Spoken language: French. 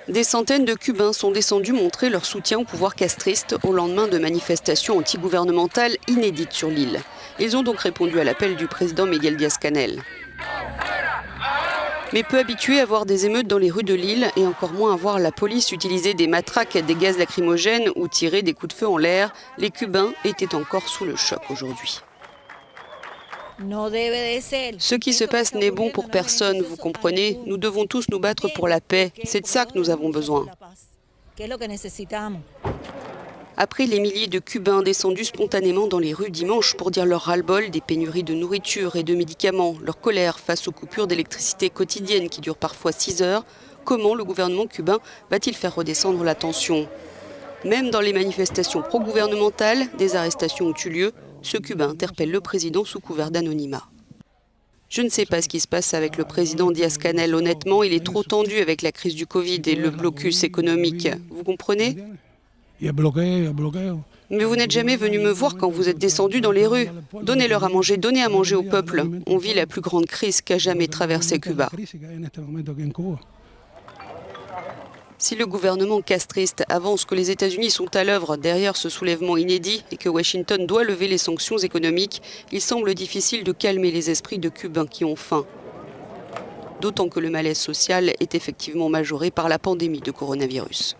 Des centaines de Cubains sont descendus montrer leur soutien au pouvoir castriste au lendemain de manifestations antigouvernementales inédites sur l'île. Ils ont donc répondu à l'appel du président Miguel Díaz-Canel. Mais peu habitués à voir des émeutes dans les rues de l'île et encore moins à voir la police utiliser des matraques, des gaz lacrymogènes ou tirer des coups de feu en l'air, les Cubains étaient encore sous le choc aujourd'hui. Ce qui se passe n'est bon pour personne, vous comprenez. Nous devons tous nous battre pour la paix. C'est de ça que nous avons besoin. Après les milliers de Cubains descendus spontanément dans les rues dimanche pour dire leur ras-le-bol des pénuries de nourriture et de médicaments, leur colère face aux coupures d'électricité quotidiennes qui durent parfois 6 heures, comment le gouvernement cubain va-t-il faire redescendre la tension ? Même dans les manifestations pro-gouvernementales, des arrestations ont eu lieu. Ce Cubain interpelle le président sous couvert d'anonymat. Je ne sais pas ce qui se passe avec le président Díaz-Canel. Honnêtement, il est trop tendu avec la crise du Covid et le blocus économique. Vous comprenez ? Mais vous n'êtes jamais venu me voir quand vous êtes descendu dans les rues. Donnez-leur à manger, donnez à manger au peuple. On vit la plus grande crise qu'a jamais traversée Cuba. Si le gouvernement castriste avance que les États-Unis sont à l'œuvre derrière ce soulèvement inédit et que Washington doit lever les sanctions économiques, il semble difficile de calmer les esprits de Cubains qui ont faim. D'autant que le malaise social est effectivement majoré par la pandémie de coronavirus.